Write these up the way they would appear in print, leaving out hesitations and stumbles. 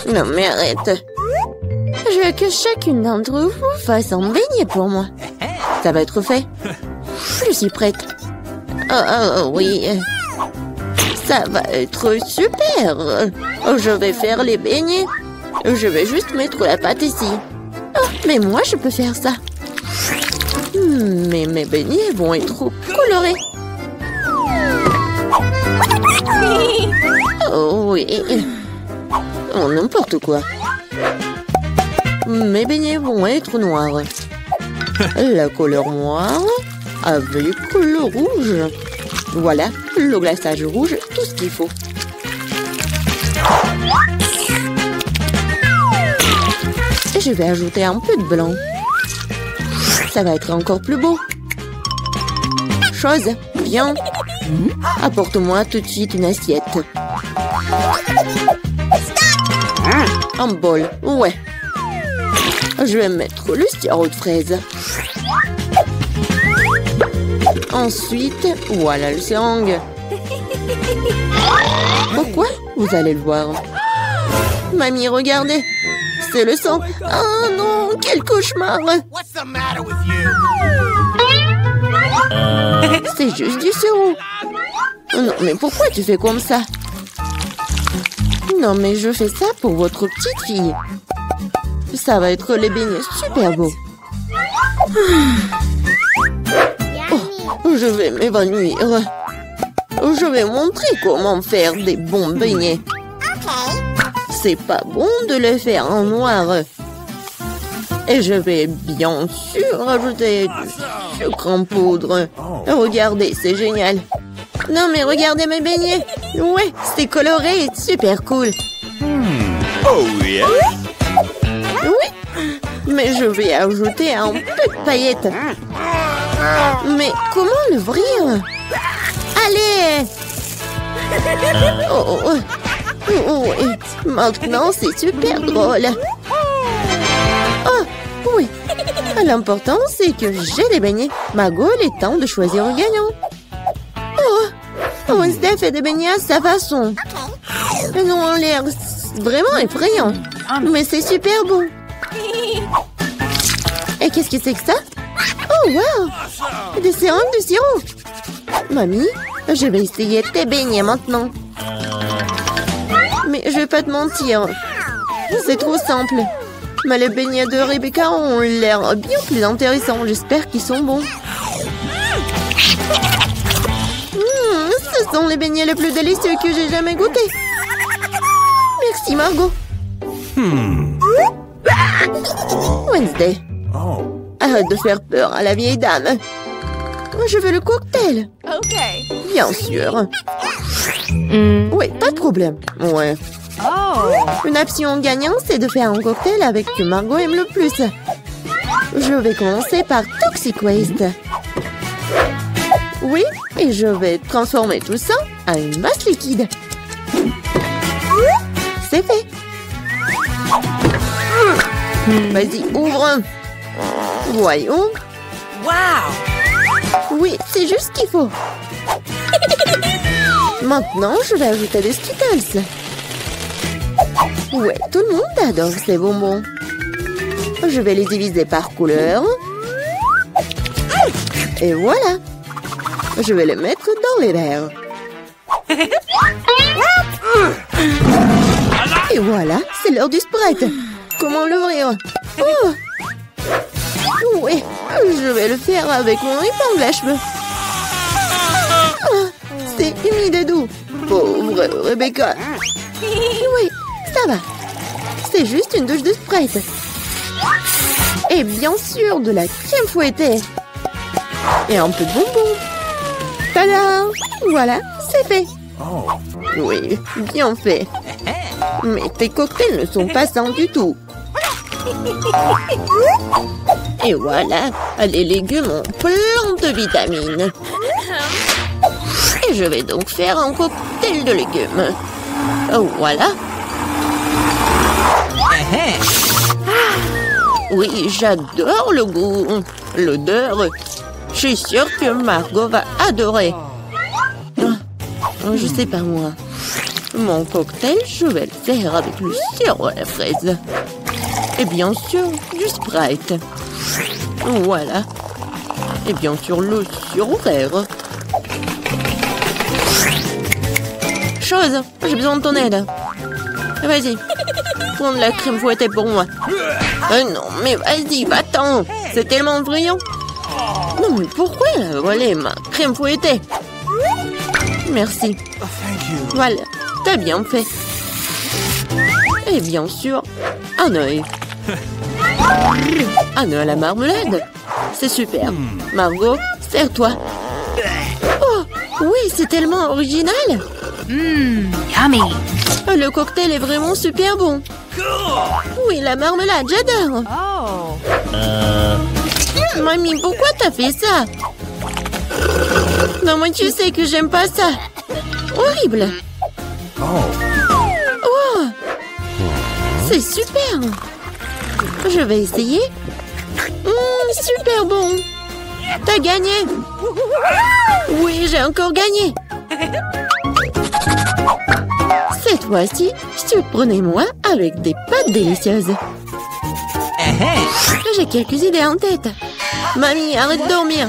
Non mais arrête. Je veux que chacune d'entre vous fasse un beignet pour moi. Ça va être fait. Je suis prête. Oh oui. Ça va être super. Je vais faire les beignets. Je vais juste mettre la pâte ici. Oh, mais moi, je peux faire ça. Mais mes beignets vont être trop colorés. Oh oui. Oh, n'importe quoi. Mes beignets vont être noirs. La couleur noire avec le rouge. Voilà, le glaçage rouge, tout ce qu'il faut. Et je vais ajouter un peu de blanc. Ça va être encore plus beau. Chose, viens. Apporte-moi tout de suite une assiette. Un bol, ouais. Je vais mettre le sirop de fraise. Ensuite, voilà le seringue. Pourquoi? Vous allez le voir. Mamie, regardez. C'est le sang. Oh non, quel cauchemar. C'est juste du sirop. Non, mais pourquoi tu fais comme ça? Non, mais je fais ça pour votre petite fille. Ça va être les beignets super beaux. Je vais m'évanouir. Je vais montrer comment faire des bons beignets. C'est pas bon de les faire en noir. Et je vais bien sûr ajouter du sucre en poudre. Regardez, c'est génial. Non mais regardez mes beignets. Ouais, c'est coloré et super cool. Oh yeah. Oui, mais je vais ajouter un peu de paillettes. Mais comment l'ouvrir? Allez! Oh, maintenant c'est super drôle. Oh, oui. L'important c'est que j'ai des beignets. Margot, il est temps de choisir un gagnant. Oh, Wednesday fait des beignets à sa façon. Ils ont l'air vraiment effrayants. Mais c'est super bon. Et qu'est-ce que c'est que ça? Oh, wow! Des seringues de sirop. Mamie, je vais essayer tes beignets maintenant. Mais je vais pas te mentir. C'est trop simple. Mais les beignets de Rebecca ont l'air bien plus intéressants. J'espère qu'ils sont bons. Ce sont les beignets les plus délicieux que j'ai jamais goûtés. Merci, Margot. Wednesday. Arrête de faire peur à la vieille dame. Je veux le cocktail. Ok. Bien sûr. Oui, pas de problème. Ouais. Une option gagnante, c'est de faire un cocktail avec que Margot aime le plus. Je vais commencer par Toxic Waste. Oui, et je vais transformer tout ça en une masse liquide. C'est fait. Vas-y, ouvre. Voyons. Wow! Oui, c'est juste ce qu'il faut. Maintenant, je vais ajouter des Skittles. Ouais, tout le monde adore ces bonbons. Je vais les diviser par couleur. Et voilà. Je vais les mettre dans les verres. Et voilà, c'est l'heure du Sprite. Comment l'ouvrir? Oh! Oui, je vais le faire avec mon épingle à cheveux. Oh, c'est humide et doux. Pauvre Rebecca. Oui, ça va. C'est juste une douche de Sprite. Et bien sûr, de la crème fouettée. Et un peu de bonbons. Tada! Voilà, c'est fait. Oui, bien fait. Mais tes cocktails ne sont pas sains du tout. Et voilà, les légumes ont plein de vitamines. Et je vais donc faire un cocktail de légumes. Voilà. Oui, j'adore le goût, l'odeur. Je suis sûre que Margot va adorer. Je sais pas moi. Mon cocktail, je vais le faire avec le sirop à la fraise. Et bien sûr, du Sprite. Voilà. Et bien sûr, le sirop vert. Chose, j'ai besoin de ton aide. Vas-y, prends de la crème fouettée pour moi. Non, mais vas-y, va-t'en. C'est tellement brillant. Non, mais pourquoi elle a volé ma crème fouettée? Merci. Voilà, t'as bien fait. Et bien sûr, un œil. Un œil à la marmelade. C'est super. Margot, sers-toi. Oh, oui, c'est tellement original. Yummy. Le cocktail est vraiment super bon. Oui, la marmelade, j'adore. Oh. Mamie, pourquoi t'as fait ça? Non, moi, tu sais que j'aime pas ça. Horrible. Oh, c'est super. Je vais essayer. Super bon. T'as gagné. Oui, j'ai encore gagné. Cette fois-ci, surprenez-moi avec des pâtes délicieuses. J'ai quelques idées en tête. Mamie, arrête de dormir.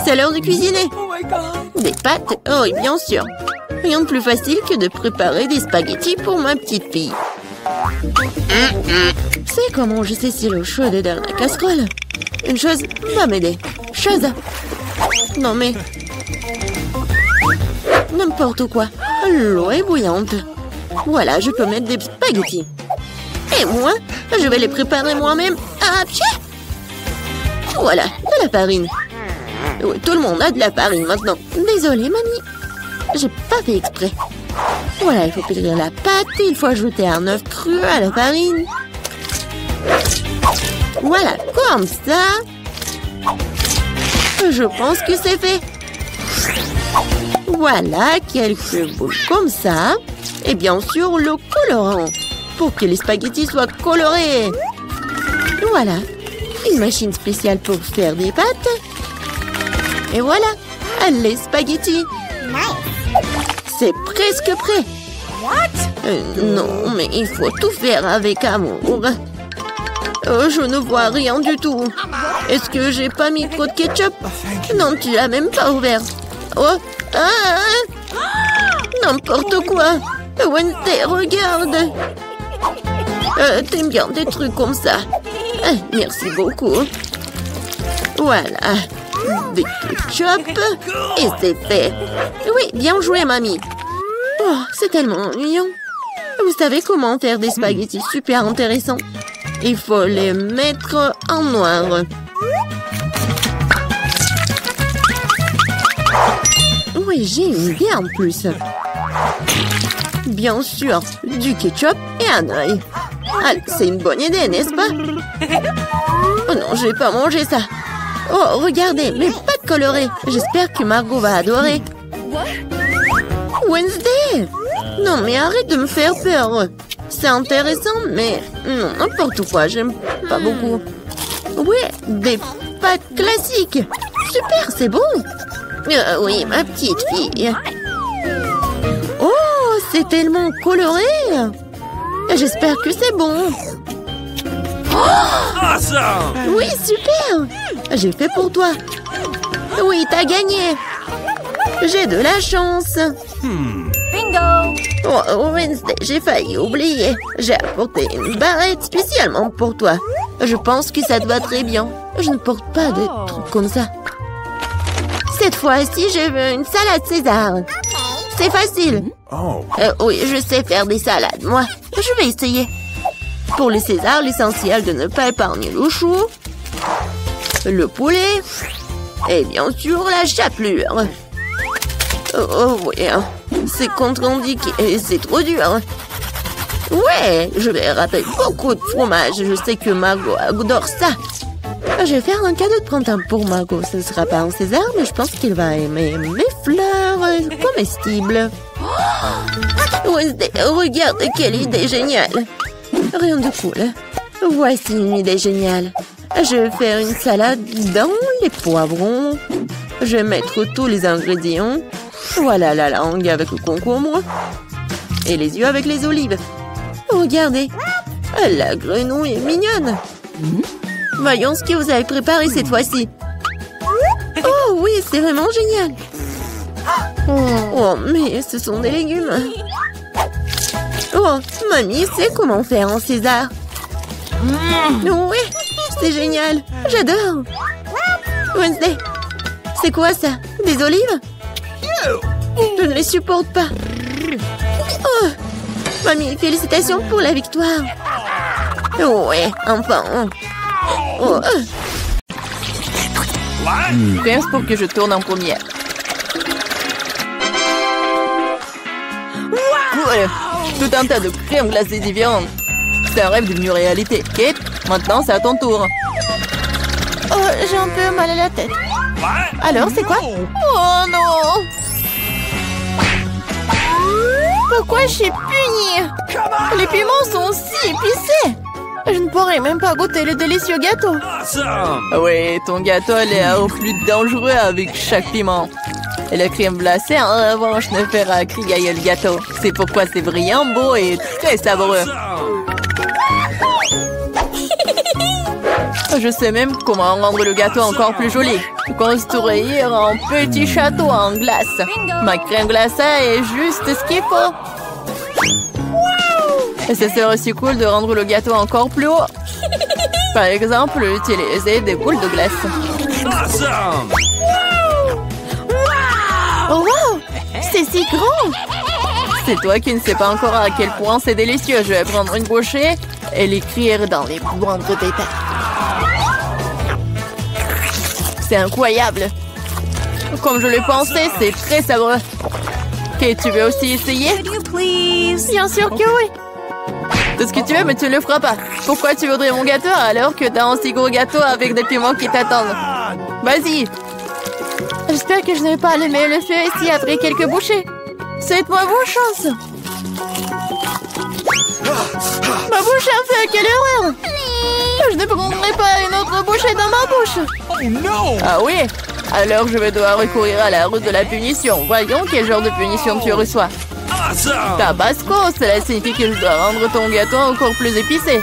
C'est l'heure de cuisiner. Des pâtes? Oh, oui, bien sûr. Rien de plus facile que de préparer des spaghettis pour ma petite fille. C'est comment je sais si l'eau chaude est dans la casserole? Une chose va m'aider. Chose. Non mais... N'importe quoi. L'eau est bouillante. Voilà, je peux mettre des spaghettis. Et moi, je vais les préparer moi-même. Ah, pied! Voilà, de la farine. Oui, tout le monde a de la farine maintenant. Désolée, mamie. J'ai pas fait exprès. Voilà, il faut pétrir la pâte. Il faut ajouter un œuf cru à la farine. Voilà, comme ça. Je pense que c'est fait. Voilà, quelques boules comme ça. Et bien sûr, le colorant. Pour que les spaghettis soient colorés. Voilà, une machine spéciale pour faire des pâtes. Et voilà, les spaghettis. C'est presque prêt. Non, mais il faut tout faire avec amour. Je ne vois rien du tout. Est-ce que j'ai pas mis trop de ketchup? Non, tu l'as même pas ouvert. Oh, n'importe quoi. Wednesday, regarde. T'aimes bien des trucs comme ça. Merci beaucoup. Voilà. Des ketchup. Et c'est fait. Oui, bien joué, mamie. Oh, c'est tellement ennuyant. Vous savez comment faire des spaghettis super intéressants? Il faut les mettre en noir. Oui, j'ai une idée en plus. Bien sûr, du ketchup et un œil. Ah, c'est une bonne idée, n'est-ce pas? Oh non, je vais pas manger ça. Oh, regardez, mes pâtes colorées. J'espère que Margot va adorer. Wednesday! Non, mais arrête de me faire peur. C'est intéressant, mais non, n'importe quoi, j'aime pas beaucoup. Ouais, des pâtes classiques. Super, c'est bon. Oui, ma petite fille. Oh, c'est tellement coloré. J'espère que c'est bon. Awesome! Oui, super. J'ai fait pour toi. Oui, t'as gagné. J'ai de la chance. Bingo! Oh, Wednesday, j'ai failli oublier. J'ai apporté une barrette spécialement pour toi. Je pense que ça te va très bien. Je ne porte pas de trucs comme ça. Cette fois-ci, je veux une salade César. C'est facile. Oui, je sais faire des salades, moi. Je vais essayer. Pour les Césars, l'essentiel de ne pas épargner le chou, le poulet et bien sûr la chapelure. Oh oui, c'est contre-indiqué et c'est trop dur. Ouais, je vais râper beaucoup de fromage. Je sais que Margot adore ça. Je vais faire un cadeau de printemps pour Margot. Ce ne sera pas un César, mais je pense qu'il va aimer mes fleurs comestibles. Wednesday, regarde quelle idée géniale. Rien de cool. Voici une idée géniale. Je vais faire une salade dans les poivrons. Je vais mettre tous les ingrédients. Voilà la langue avec le concombre. Et les yeux avec les olives. Regardez. La grenouille est mignonne. Voyons ce que vous avez préparé cette fois-ci. Oh oui, c'est vraiment génial. Oh, mais ce sont des légumes. Oh, mamie sait comment faire en César. Oui, c'est génial. J'adore. Wednesday, c'est quoi ça? Des olives? Je ne les supporte pas. Oh, mamie, félicitations pour la victoire. Ouais, enfin. Oh. Pense pour que je tourne en première. Ouais, tout un tas de crèmes glacées différentes. C'est un rêve devenu réalité. Kate, maintenant c'est à ton tour. Oh, j'ai un peu mal à la tête. Alors, c'est quoi? Oh non! Pourquoi je suis punie? Les piments sont si épicés. Je ne pourrais même pas goûter le délicieux gâteau. Oui, ton gâteau a l'air plus dangereux avec chaque piment. Et la crème glacée, en revanche, ne fera crier le gâteau. C'est pourquoi c'est brillant, beau et très savoureux. Je sais même comment rendre le gâteau encore plus joli. Construire un petit château en glace. Ma crème glacée est juste ce qu'il faut. Et ce serait aussi cool de rendre le gâteau encore plus haut. Par exemple, utiliser des boules de glace. Oh wow! C'est si grand! C'est toi qui ne sais pas encore à quel point c'est délicieux. Je vais prendre une bouchée et l'écrire dans les moindres détails. C'est incroyable. Comme je le pensais, c'est très savoureux. Ok, tu veux aussi essayer? Bien sûr que oui. Tout ce que tu veux, mais tu ne le feras pas. Pourquoi tu voudrais mon gâteau alors que t'as un si gros gâteau avec des piments qui t'attendent? Vas-y. J'espère que je ne vais pas allumer le feu ici après quelques bouchées. Souhaite-moi bonne chance. Ma bouche a fait, quelle erreur! Je ne prendrai pas une autre bouchée dans ma bouche. Oh non! Ah oui? Alors je vais devoir recourir à la route de la punition. Voyons quel genre de punition tu reçois. Tabasco, cela signifie que je dois rendre ton gâteau encore plus épicé.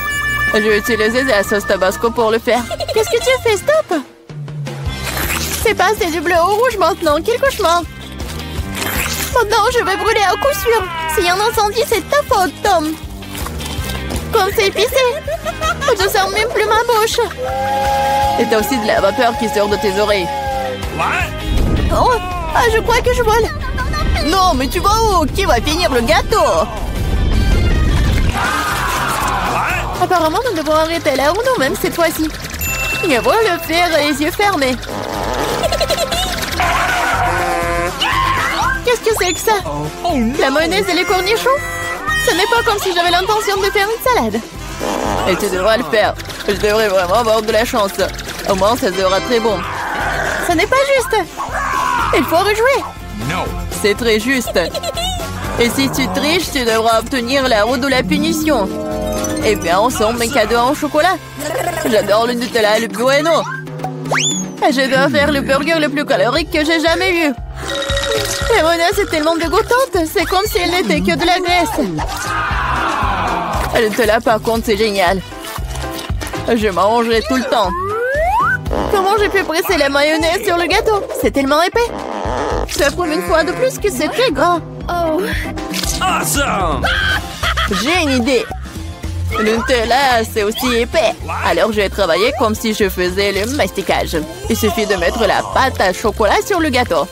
Je vais utiliser la sauce Tabasco pour le faire. Qu'est-ce que tu fais? Stop! C'est passé du bleu au rouge maintenant. Quel cauchemar! Maintenant, je vais brûler à coup sûr. S'il y a un incendie, c'est ta faute, Tom. Comme c'est épicé. Je sens même plus ma bouche. Et t'as aussi de la vapeur qui sort de tes oreilles. Oh, je crois que je vole. Non, mais tu vas où? Qui va finir le gâteau? Apparemment, nous devons arrêter la roue nous-mêmes cette fois-ci. Il va le faire les yeux fermés. Qu'est-ce que c'est que ça? La mayonnaise et les cornichons? Ce n'est pas comme si j'avais l'intention de faire une salade. Et tu devras le faire. Je devrais vraiment avoir de la chance. Au moins, ça sera très bon. Ce n'est pas juste. Il faut rejouer. Non. C'est très juste. Et si tu triches, tu devras obtenir la roue de la punition. Et bien, ensemble, mes cadeaux en chocolat. J'adore le Nutella et le Bueno. Je dois faire le burger le plus calorique que j'ai jamais eu. La mayonnaise est tellement dégoûtante. C'est comme si elle n'était que de la graisse. Le Nutella, par contre, c'est génial. Je mangerai tout le temps. Comment j'ai pu presser la mayonnaise sur le gâteau? C'est tellement épais. Ça prouve une fois de plus que c'est très grand. Oh. Awesome! J'ai une idée. Le Nutella, c'est aussi épais. Alors, je vais travailler comme si je faisais le masticage. Il suffit de mettre la pâte à chocolat sur le gâteau.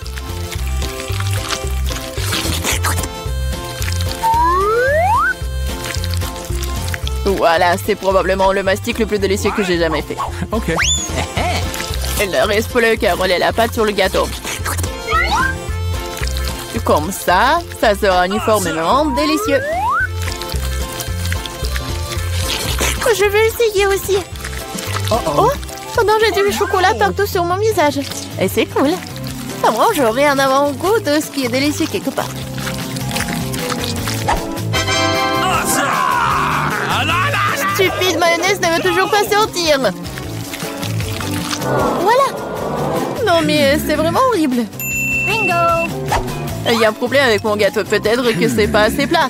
Voilà, c'est probablement le mastic le plus délicieux que j'ai jamais fait. OK. Il ne reste plus qu'à rouler la pâte sur le gâteau. Comme ça, ça sera uniformément délicieux. Je veux essayer aussi. Oh, pendant j'ai du chocolat partout sur mon visage. Et c'est cool. Moi, j'aurai un avant-goût de ce qui est délicieux quelque part. Stupide mayonnaise ne veut toujours pas sortir. Voilà. Non, mais c'est vraiment horrible. Bingo! Il y a un problème avec mon gâteau. Peut-être que c'est pas assez plat.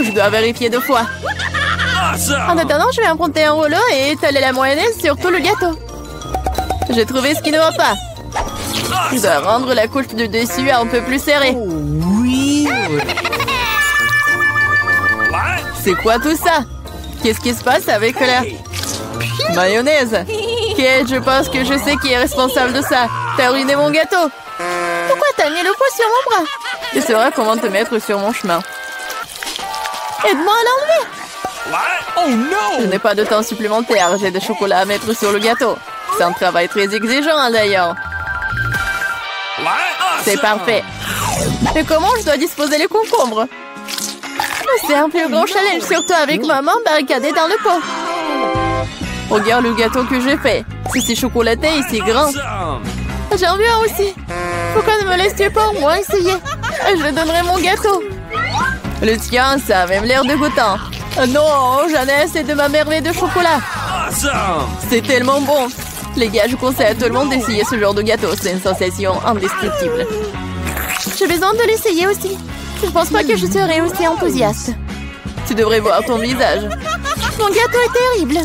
Je dois vérifier 2 fois. En Awesome! attendant, je vais emprunter un rouleau et étaler la mayonnaise sur tout le gâteau. J'ai trouvé ce qui ne va pas. Je dois rendre la couche du dessus un peu plus serrée. What? C'est quoi tout ça? Qu'est-ce qui se passe avec la mayonnaise? Kate, je pense que je sais qui est responsable de ça. T'as ruiné mon gâteau. Pourquoi t'as mis le poids sur mon bras? Tu sauras comment te mettre sur mon chemin. Aide-moi à l'enlever. What? Oh no! Je n'ai pas de temps supplémentaire. J'ai des chocolats à mettre sur le gâteau. C'est un travail très exigeant d'ailleurs. What? C'est parfait. Et comment je dois disposer les concombres? C'est un plus grand challenge, surtout avec maman barricadée dans le pot. Regarde le gâteau que j'ai fait. C'est si chocolaté et si grand. Awesome! J'en veux un aussi. Pourquoi ne me laisses-tu pas au moins essayer? Je donnerai mon gâteau. Le tien, ça a même l'air dégoûtant. Non, j'en ai assez de ma merveille de chocolat. Awesome! C'est tellement bon. Les gars, je conseille à tout le monde d'essayer ce genre de gâteau. C'est une sensation indescriptible. J'ai besoin de l'essayer aussi. Je pense pas que je serai aussi enthousiaste. Tu devrais voir ton visage. Mon gâteau est terrible.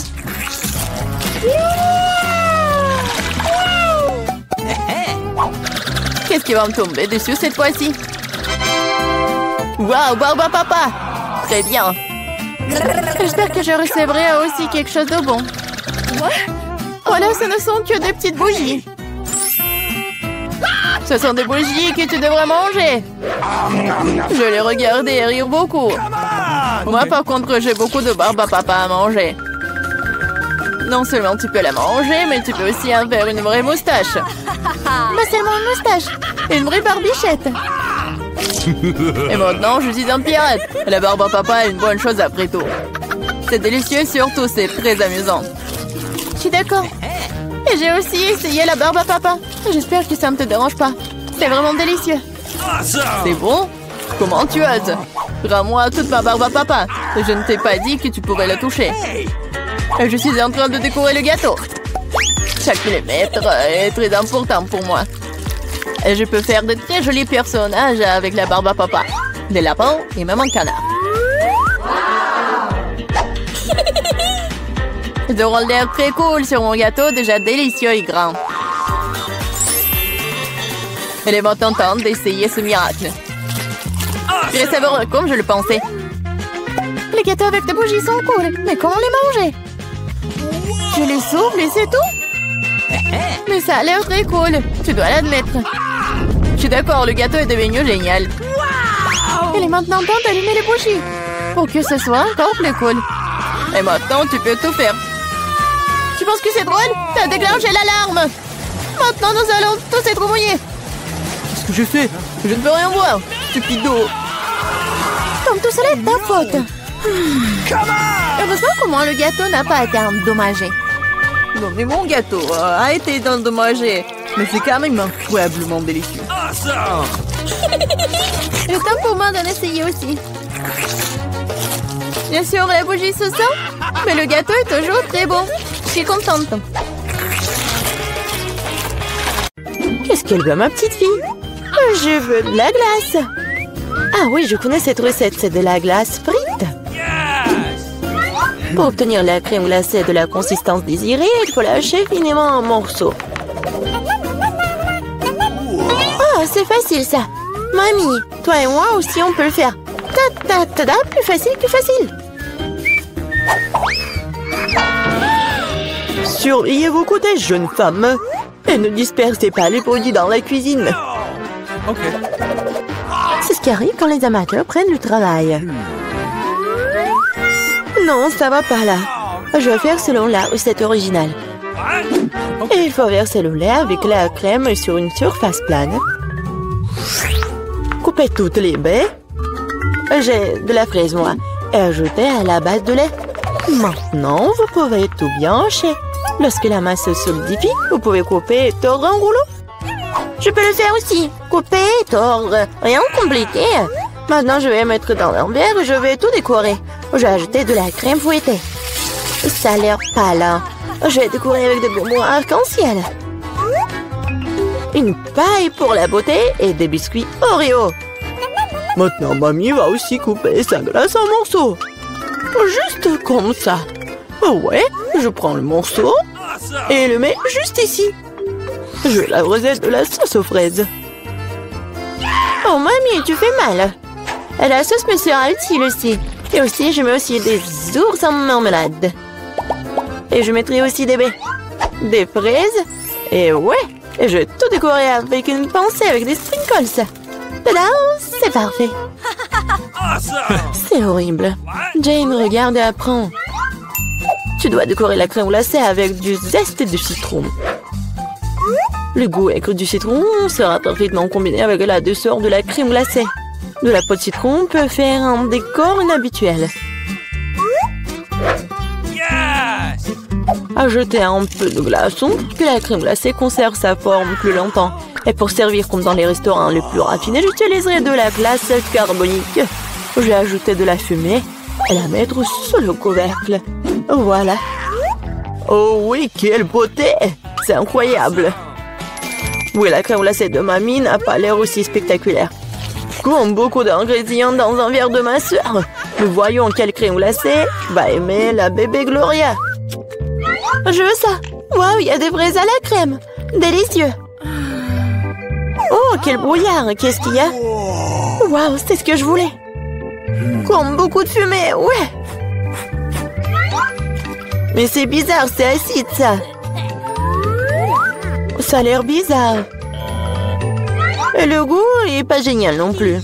Qu'est-ce qui va me tomber dessus cette fois-ci? Waouh, Barba Papa! Très bien. J'espère que je recevrai aussi quelque chose de bon. Voilà, ce ne sont que des petites bougies. Ce sont des bougies que tu devrais manger. Je les regardais et rire beaucoup. Moi, par contre, j'ai beaucoup de barbe à papa à manger. Non seulement tu peux la manger, mais tu peux aussi en faire une vraie moustache. Pas seulement une moustache, une vraie barbichette. Et maintenant, je suis un pirate. La barbe à papa est une bonne chose après tout. C'est délicieux et surtout, c'est très amusant. Je suis d'accord. Et j'ai aussi essayé la barbe à papa. J'espère que ça ne te dérange pas. C'est vraiment délicieux. C'est Awesome! bon? Comment tu oses? Rends-moi toute ma barbe à papa. Je ne t'ai pas dit que tu pourrais la toucher. Et je suis en train de décorer le gâteau. Chaque millimètre est très important pour moi. Et je peux faire de très jolis personnages avec la barbe à papa. Des lapins et même un canard. Ils auront l'air très cool sur mon gâteau, déjà délicieux et grand. Il est maintenant temps d'essayer ce miracle. Très savoureux comme je le pensais. Les gâteaux avec des bougies sont cool, mais comment les manger? Je les souffle et c'est tout. Mais ça a l'air très cool, tu dois l'admettre. Je suis d'accord, le gâteau est devenu génial. Il est maintenant temps d'allumer les bougies pour que ce soit encore plus cool. Et maintenant, tu peux tout faire. Tu penses que c'est drôle? T'as déclenché l'alarme. Maintenant, nous allons tous être mouillés. Qu'est-ce que je fais? Je ne peux rien voir. Stupido. Comme tout cela est ta faute. Heureusement qu'au moins le gâteau n'a pas été endommagé. Non, mais mon gâteau a été endommagé. Mais c'est quand même incroyablement délicieux. Awesome! Il est temps pour moi d'en essayer aussi. Bien sûr, la bougie se sent, mais le gâteau est toujours très bon. Je suis contente. Qu'est-ce qu'elle veut, ma petite fille? Je veux de la glace. Ah oui, je connais cette recette, c'est de la glace frite. Yes! Pour obtenir la crème glacée de la consistance désirée, il faut lâcher finement en morceaux. Oh, c'est facile ça. Mamie, toi et moi aussi on peut le faire. Ta-ta-ta-ta, plus facile, plus facile. Surveillez vos côtés, jeunes femmes. Et ne dispersez pas les produits dans la cuisine. OK. C'est ce qui arrive quand les amateurs prennent du travail. Non, ça va pas là. Je vais faire selon la recette originale. What? Et il faut verser le lait avec la crème sur une surface plane. Coupez toutes les baies. J'ai de la fraise, moi. Et ajoutez à la base de lait. Maintenant, vous pouvez tout bien hacher. Lorsque la masse se solidifie, vous pouvez couper et tordre un rouleau. Je peux le faire aussi. Couper et tordre. Rien de compliqué. Maintenant, je vais mettre dans un verre et je vais tout décorer. J'ai ajouté de la crème fouettée. Ça a l'air pâle. Hein? Je vais décorer avec des bonbons arc-en-ciel. Une paille pour la beauté et des biscuits Oreo. Maintenant, mamie va aussi couper sa glace en morceaux. Juste comme ça. Ouais, je prends le morceau et le mets juste ici. Je veux la recette de la sauce aux fraises. Oh, mamie, tu fais mal. La sauce me sera utile aussi. Et aussi, je mets aussi des ours en marmelade. Et je mettrai aussi des baies. Des fraises. Et ouais, et je vais tout décorer avec une pensée avec des sprinkles. Tada, c'est parfait. C'est horrible. Jane, regarde et apprends. Tu dois décorer la crème glacée avec du zeste de citron. Le goût aigre du citron sera parfaitement combiné avec la douceur de la crème glacée. De la peau de citron peut faire un décor inhabituel. Ajoutez un peu de glaçon pour que la crème glacée conserve sa forme plus longtemps. Et pour servir comme dans les restaurants les plus raffinés, j'utiliserai de la glace carbonique. Je vais ajouter de la fumée et la mettre sur le couvercle. Voilà. Oh oui, quelle beauté! C'est incroyable. Oui, la crème glacée de mamie n'a pas l'air aussi spectaculaire. Comme beaucoup d'ingrédients dans un verre de ma sœur. Nous voyons quelle crème glacée va aimer la bébé Gloria. Je veux ça. Waouh, il y a des fraises à la crème. Délicieux. Oh, quel brouillard. Qu'est-ce qu'il y a? Waouh, c'est ce que je voulais. Comme beaucoup de fumée, ouais. Mais c'est bizarre, c'est acide, ça. Ça a l'air bizarre. Et le goût est pas génial non plus.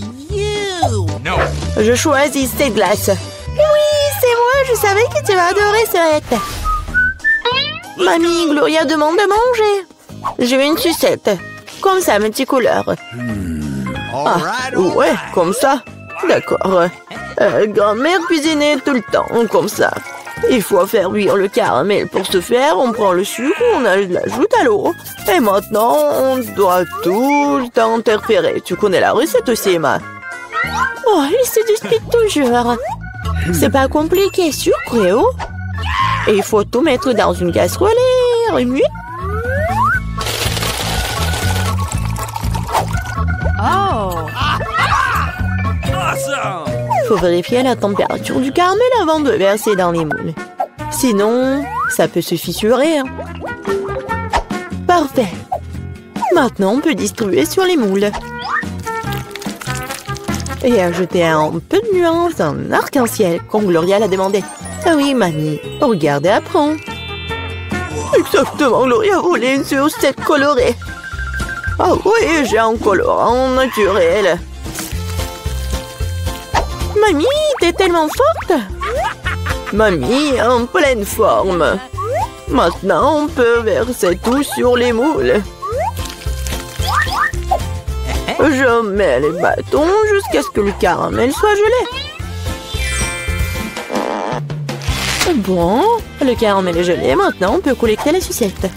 Je choisis cette glace. Oui, c'est moi, je savais que tu vas adorer ce recette. Mamie, Gloria demande de manger. Je veux une sucette. Comme ça, mes petites couleurs. Ah, ouais, comme ça. D'accord. Grand-mère cuisinait tout le temps, comme ça. Il faut faire cuire le caramel. Pour ce faire, on prend le sucre, on l'ajoute à l'eau. Et maintenant, on doit tout le temps interférer. Tu connais la recette aussi, Emma? Oh, il se dispute toujours. C'est pas compliqué, sucre et eau. Et il faut tout mettre dans une casserole et remuer. Oh. Il faut vérifier la température du caramel avant de verser dans les moules. Sinon, ça peut se fissurer. Parfait. Maintenant, on peut distribuer sur les moules. Et ajouter un peu de nuance en arc-en-ciel, comme Gloria l'a demandé. Ah oui, mamie, regarde et apprends. Exactement, Gloria voulait une sucette colorée. Ah oui, j'ai un colorant naturel. Mamie, t'es tellement forte. Mamie, en pleine forme. Maintenant, on peut verser tout sur les moules. Je mets les bâtons jusqu'à ce que le caramel soit gelé. Bon, le caramel est gelé. Maintenant, on peut collecter les sucettes.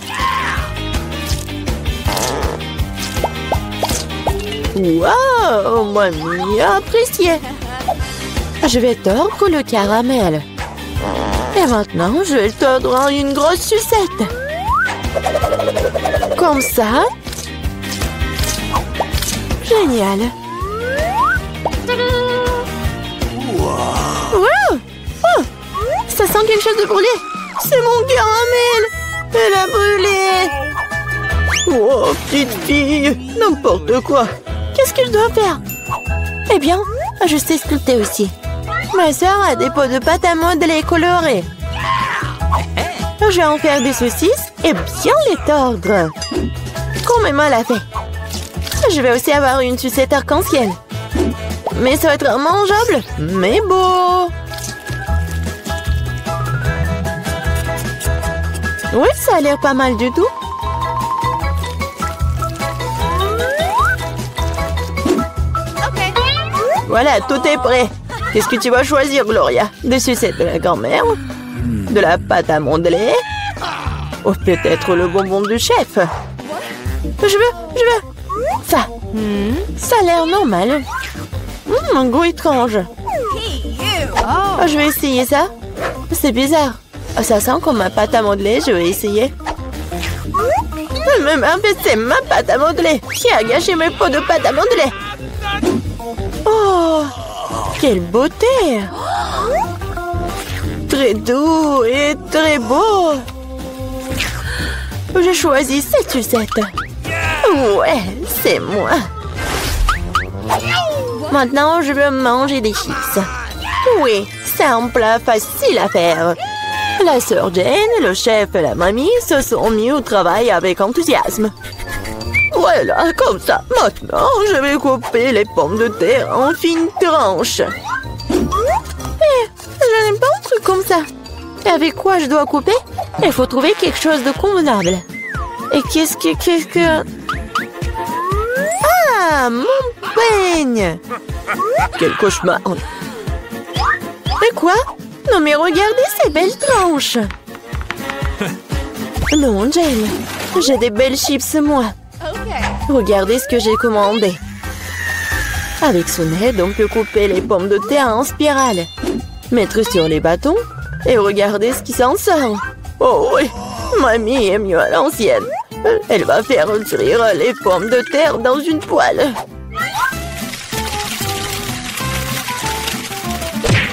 Waouh, mamie a apprécié. Je vais tordre le caramel. Et maintenant, je vais tordre en une grosse sucette. Comme ça. Génial. Wow. Oh, ça sent quelque chose de brûlé. C'est mon caramel. Elle a brûlé. Oh, petite fille. N'importe quoi. Qu'est-ce que je dois faire? Eh bien, je sais sculpter aussi. Ma sœur a des pots de pâte à modeler colorés. Je vais en faire des saucisses et bien les tordre. Comme Emma l'a fait. Je vais aussi avoir une sucette arc-en-ciel. Mais ça va être mangeable, mais beau. Oui, ça a l'air pas mal du tout. Voilà, tout est prêt. Qu'est-ce que tu vas choisir, Gloria? Des sucettes de la grand-mère? De la pâte à modeler? Ou peut-être le bonbon du chef? Je veux. Ça. Ça a l'air normal. Un goût étrange. Oh, je vais essayer ça. C'est bizarre. Ça sent comme ma pâte à modeler. Je vais essayer. Mais c'est ma pâte à modeler. Qui a gâché mes pots de pâte à modeler? Oh, Oh, quelle beauté! Très doux et très beau. Je choisis cette sucette. Ouais, c'est moi. Maintenant, je veux manger des chips. Oui, c'est un plat facile à faire. La sœur Jane, le chef et la mamie se sont mis au travail avec enthousiasme. Voilà, comme ça. Maintenant, je vais couper les pommes de terre en fines tranches. Je n'aime pas un truc comme ça. Et avec quoi je dois couper? Il faut trouver quelque chose de convenable. Et qu'est-ce que... Ah, mon peigne! Quel cauchemar! Et quoi? Non mais regardez ces belles tranches! Non, Jane, j'ai des belles chips, moi. Regardez ce que j'ai commandé. Avec son aide, on peut couper les pommes de terre en spirale, mettre sur les bâtons et regardez ce qui s'en sort. Oh oui, mamie est mieux à l'ancienne. Elle va faire cuire les pommes de terre dans une poêle.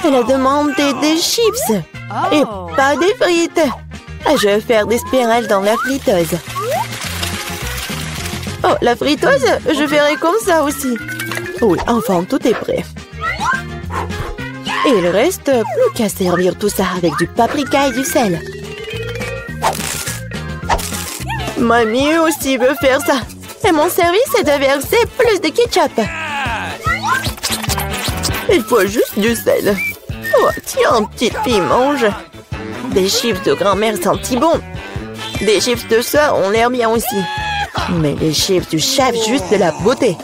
Elle a demandé des chips et pas des frites. Je vais faire des spirales dans la friteuse. Oh, la friteuse, je ferai comme ça aussi. Oui, enfin, tout est prêt. Et il reste plus qu'à servir tout ça avec du paprika et du sel. Mamie aussi veut faire ça. Et mon service est de verser plus de ketchup. Il faut juste du sel. Oh, tiens, petite fille, mange. Des chips de grand-mère sentent si bon. Des chips de soeur ont l'air bien aussi. Mais les chips du chef, juste de la beauté.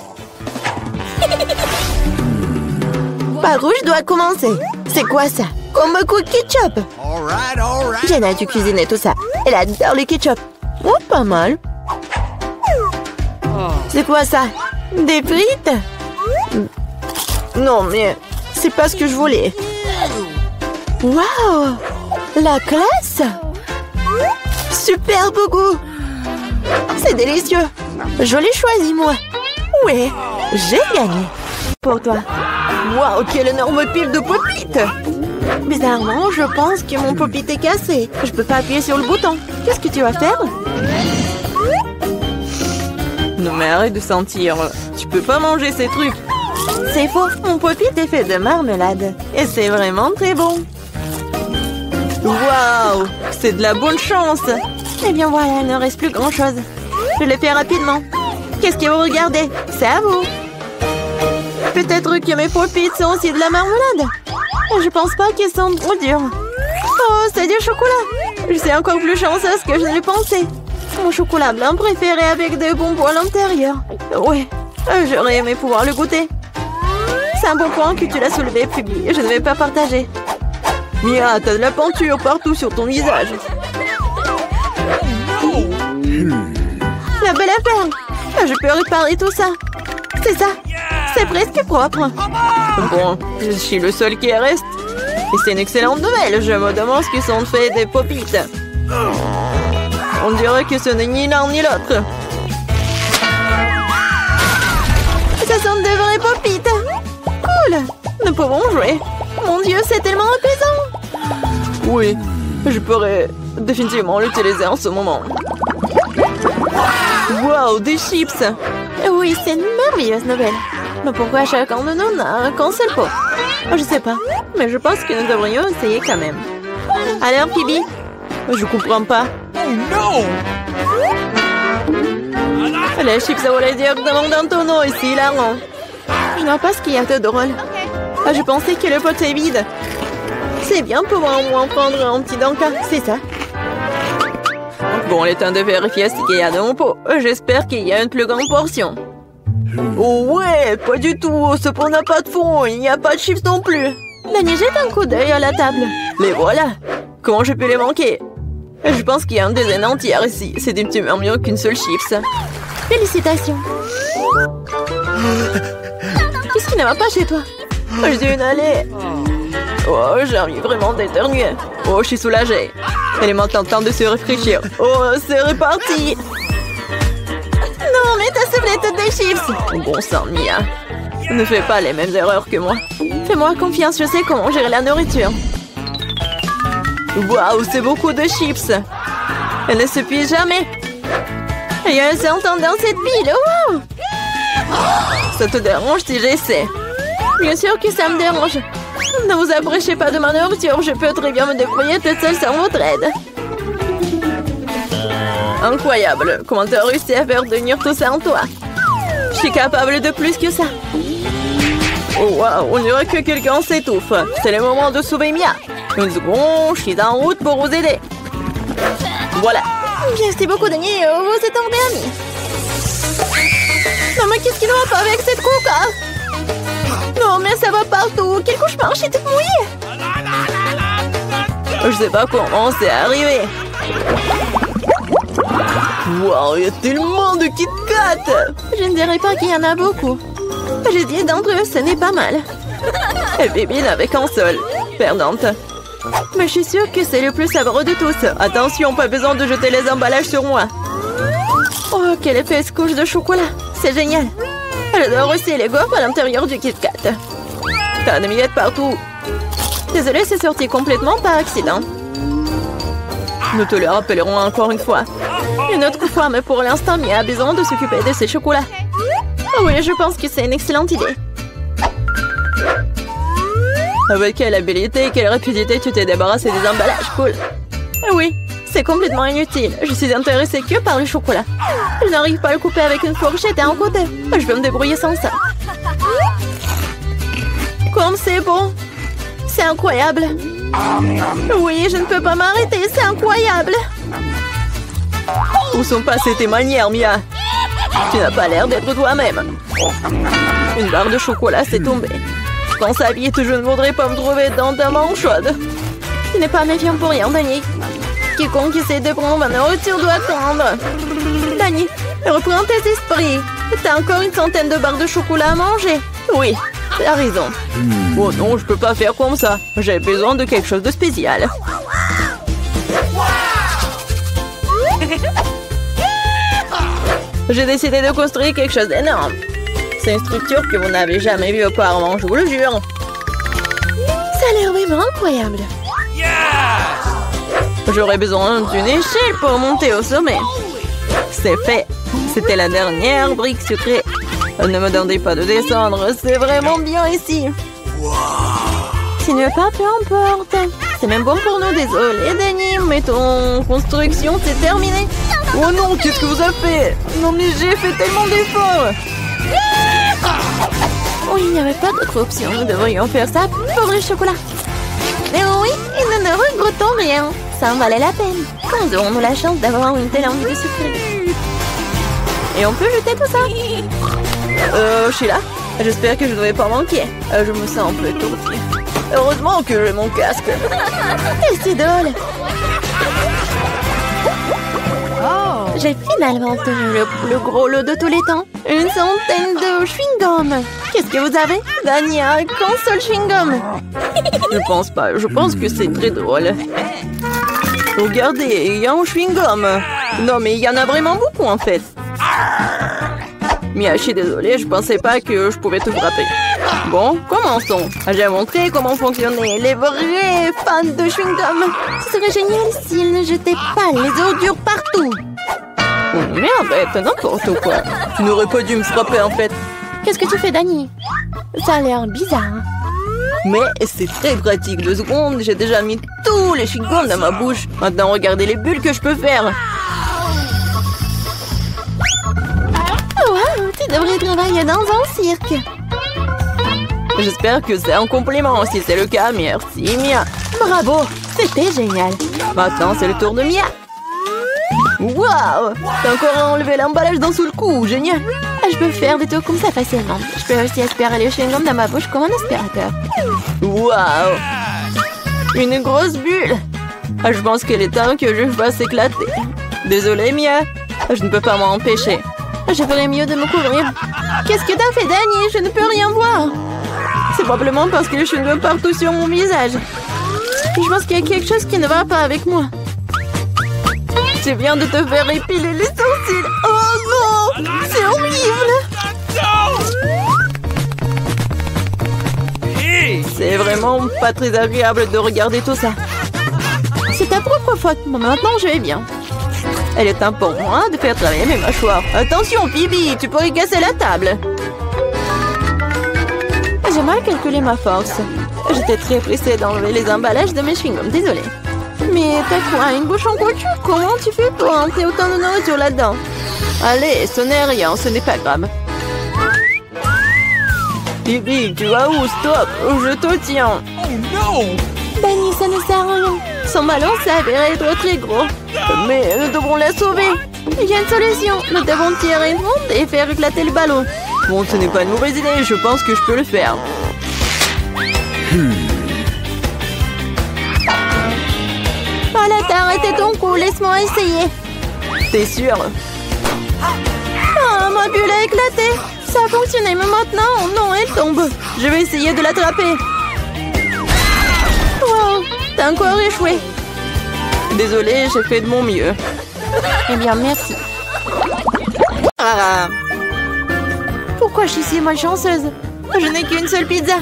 Par où je dois commencer? C'est quoi ça? Comme beaucoup de ketchup. Jen a dû cuisiner tout ça. Elle adore le ketchup. Oh, pas mal. C'est quoi ça? Des frites? Non, mais c'est pas ce que je voulais. Waouh! La classe! Superbe goût! C'est délicieux! Je l'ai choisi, moi! Ouais, j'ai gagné! Pour toi! Waouh, quelle énorme pile de pop-it! Bizarrement, je pense que mon pop-it est cassé. Je peux pas appuyer sur le bouton. Qu'est-ce que tu vas faire? Non mais arrête de sentir. Tu peux pas manger ces trucs. C'est faux, mon pop-it est fait de marmelade. Et c'est vraiment très bon. Waouh, c'est de la bonne chance. Eh bien voilà, il ne reste plus grand-chose. Je le fais rapidement. Qu'est-ce que vous regardez? C'est à vous. Peut-être que mes pop-it sont aussi de la marmelade. Je pense pas qu'ils sont trop durs. Oh, c'est du chocolat. Je suis encore plus chanceuse que je ne le pensais. Mon chocolat blanc préféré avec des bonbons à l'intérieur. Ouais, j'aurais aimé pouvoir le goûter. C'est un bon point que tu l'as soulevé, Phoebe. Je ne vais pas partager. Mia, t'as de la peinture partout sur ton visage. La belle affaire. Je peux réparer tout ça. C'est ça. C'est presque propre. Bon, je suis le seul qui reste. Et c'est une excellente nouvelle. Je me demande ce qu'ils sont faits des pop-it. On dirait que ce n'est ni l'un ni l'autre. Ça sont de vrais pop-it. Cool. Nous pouvons jouer. Mon Dieu, c'est tellement apaisant. Oui, je pourrais définitivement l'utiliser en ce moment. Wow, des chips. Oui, c'est une merveilleuse nouvelle. Mais pourquoi chacun de nous n'a qu'un seul pot? Je sais pas, mais je pense que nous devrions essayer quand même. Alors, Phoebe? Je comprends pas. Oh non! Les chips volent directement dans ton eau ici, hilarant. Je ne vois pas ce qu'il y a de drôle. Je pensais que le pot est vide. C'est bien de pouvoir au moins prendre un petit danka, c'est ça. Bon, il est temps de vérifier ce qu'il y a dans mon pot. J'espère qu'il y a une plus grande portion. Oh ouais, pas du tout. Ce pot n'a pas de fond. Il n'y a pas de chips non plus. Dany, jette un coup d'œil à la table. Les voilà. Comment je peux les manquer? Je pense qu'il y a une dizaine entière ici. C'est un petit peu mieux qu'une seule chips. Félicitations. Qu'est-ce qui ne va pas chez toi? J'ai une allée. Oh, j'ai envie vraiment d'éternuer. Oh, je suis soulagée. Elle est maintenant temps de se rafraîchir. Oh, c'est reparti. Non, mais t'as soufflé toutes tes chips. Bon sang, Mia. Ne fais pas les mêmes erreurs que moi. Fais-moi confiance, je sais comment gérer la nourriture. Waouh, c'est beaucoup de chips. Elle ne s'épuise jamais. Il y a un serpent dans cette pile. Wow! Ça te dérange si j'essaie? Bien sûr que ça me dérange. Ne vous approchez pas de ma nourriture. Je peux très bien me débrouiller toute seule sans votre aide. Incroyable. Comment tu as réussi à faire tenir tout ça en toi? Je suis capable de plus que ça. Oh waouh, on dirait que quelqu'un s'étouffe. C'est le moment de sauver Mia. Une seconde, je suis en route pour vous aider. Voilà. Merci beaucoup, Dani. Vous êtes un vrai ami. Non, mais qu'est-ce qui ne va pas avec cette coca? Non, mais ça va partout. Quel cauchemar, je suis toute mouillée. Je sais pas comment c'est arrivé. Wow, il y a tellement de Kit Kat. Je ne dirais pas qu'il y en a beaucoup. J'ai 10 d'entre eux, ce n'est pas mal. Et Bibi n'avait qu'un seul. Perdante. Mais je suis sûre que c'est le plus savoureux de tous. Attention, pas besoin de jeter les emballages sur moi. Oh, quelle épaisse couche de chocolat. C'est génial. J'adore aussi les gaufres à l'intérieur du Kit Kat. T'as des miettes partout. Désolée, c'est sorti complètement par accident. Nous te le rappellerons encore une fois. Une autre fois, mais pour l'instant, Mia a besoin de s'occuper de ses chocolats. Oh oui, je pense que c'est une excellente idée. Avec quelle habilité et quelle rapidité tu t'es débarrassé des emballages, cool. Oui, c'est complètement inutile. Je suis intéressée que par le chocolat. Je n'arrive pas à le couper avec une fourchette et un côté. Je vais me débrouiller sans ça. Comme c'est bon. C'est incroyable. Oui, je ne peux pas m'arrêter, c'est incroyable. Où sont passées tes manières, Mia? Tu n'as pas l'air d'être toi-même. Une barre de chocolat s'est tombée. Quand ça vite, je ne voudrais pas me trouver dans ta main chaude. Tu n'es pas méfiant pour rien, Dani. Quiconque essaie de prendre ma nourriture doit attendre. Dani, reprends tes esprits. T'as encore une centaine de barres de chocolat à manger. Oui, t'as raison. Oh non, je peux pas faire comme ça. J'ai besoin de quelque chose de spécial. J'ai décidé de construire quelque chose d'énorme. C'est une structure que vous n'avez jamais vue auparavant, je vous le jure. Ça a l'air vraiment incroyable. J'aurais besoin d'une échelle pour monter au sommet. C'est fait. C'était la dernière brique sucrée. Ne me demandez pas de descendre, c'est vraiment bien ici. Si tu ne veux pas, peu importe. C'est même bon pour nous, désolé, Dani, mais ton construction, c'est terminé. Oh non, qu'est-ce que vous avez fait? Non, mais j'ai fait tellement d'efforts. Oh, il n'y avait pas d'autre option. Nous devrions faire ça pour le chocolat. Mais oui, et nous ne regrettons rien. Ça en valait la peine. Quand aurons-nous la chance d'avoir une telle envie de sucrer? Et on peut jeter tout ça. Je suis là. J'espère que je ne vais pas manquer. Je me sens un peu étourdie. Heureusement que j'ai mon casque. C'est drôle. J'ai finalement obtenu le plus gros lot de tous les temps. Une centaine de chewing-gum. Qu'est-ce que vous avez? Dani a qu'un seul chewing-gum. Je pense pas. Je pense que c'est très drôle. Regardez, il y a un chewing-gum. Non, mais il y en a vraiment beaucoup en fait. Mia, je suis désolée, je pensais pas que je pouvais te frapper. Bon, commençons. J'ai montré comment fonctionnaient les vrais fans de chewing-gum. Ce serait génial s'ils ne jetaient pas les ordures partout. Oh merde, t'as n'importe quoi. Tu n'aurais pas dû me frapper en fait. Qu'est-ce que tu fais, Dani? Ça a l'air bizarre. Mais c'est très pratique. 2 secondes, j'ai déjà mis tous les chewing-gums dans ma bouche. Maintenant, regardez les bulles que je peux faire. Wow, tu devrais travailler dans un cirque. J'espère que c'est un compliment. Si c'est le cas, merci Mia. Bravo, c'était génial. Maintenant, c'est le tour de Mia. Waouh, t'as encore enlevé l'emballage d'un seul coup, génial. Je peux faire des tours comme ça facilement. Je peux aussi aspirer les chewing-gums dans ma bouche comme un aspirateur. Waouh, une grosse bulle. Je pense qu'il est temps que je fasse éclater. Désolée Mia, je ne peux pas m'en empêcher. Je ferais mieux de me couvrir. Qu'est-ce que t'as fait, Dani? Je ne peux rien voir. C'est probablement parce que je suis partout sur mon visage. Je pense qu'il y a quelque chose qui ne va pas avec moi. Tu viens de te faire épiler les sourcils. Oh non, c'est horrible. C'est vraiment pas très agréable de regarder tout ça. C'est ta propre faute. Bon, maintenant, je vais bien. Elle est temps pour moi de faire travailler mes mâchoires. Attention, Bibi, tu pourrais casser la table. J'ai mal calculé ma force. J'étais très pressée d'enlever les emballages de mes chewing-gums. Désolée. Mais t'as quoi, une bouche en couture? Comment tu fais pour entrer autant de nourriture là-dedans? Allez, ce n'est rien, ce n'est pas grave. Bibi, tu vas où? Stop, je te tiens. Oh non! Benny, ça ne sert à rien. Son ballon s'avère être très gros. Mais nous devrons la sauver. Il y a une solution. Nous devons tirer une ronde et faire éclater le ballon. Bon, ce n'est pas une mauvaise idée. Je pense que je peux le faire. Voilà, t'as arrêté ton coup. Laisse-moi essayer. T'es sûr? Ah, ma bulle a éclaté. Ça a fonctionné, mais maintenant, non, elle tombe. Je vais essayer de l'attraper. Wow, t'as encore échoué. Désolée, j'ai fait de mon mieux. Eh bien, merci. Ah. Pourquoi je suis si malchanceuse? Je n'ai qu'une seule pizza.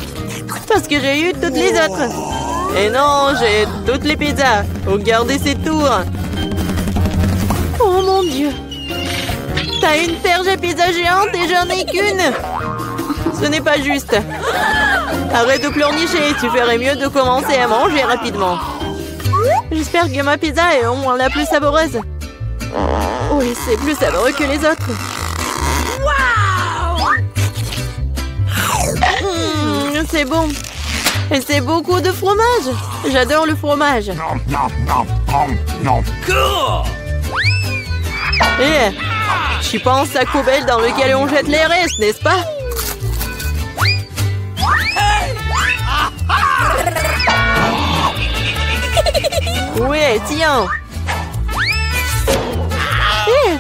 Parce que j'ai eu toutes les autres. Et non, j'ai toutes les pizzas. Regardez ces tours. Oh mon Dieu. T'as une perche à pizza géante et j'en ai qu'une. Ce n'est pas juste. Arrête de pleurnicher, tu ferais mieux de commencer à manger rapidement. J'espère que ma pizza est au moins la plus savoureuse. Oui, c'est plus savoureux que les autres. C'est bon. Et c'est beaucoup de fromage. J'adore le fromage. Eh, tu penses à Koubel dans lequel on jette les restes, n'est-ce pas? Ouais, tiens. Eh,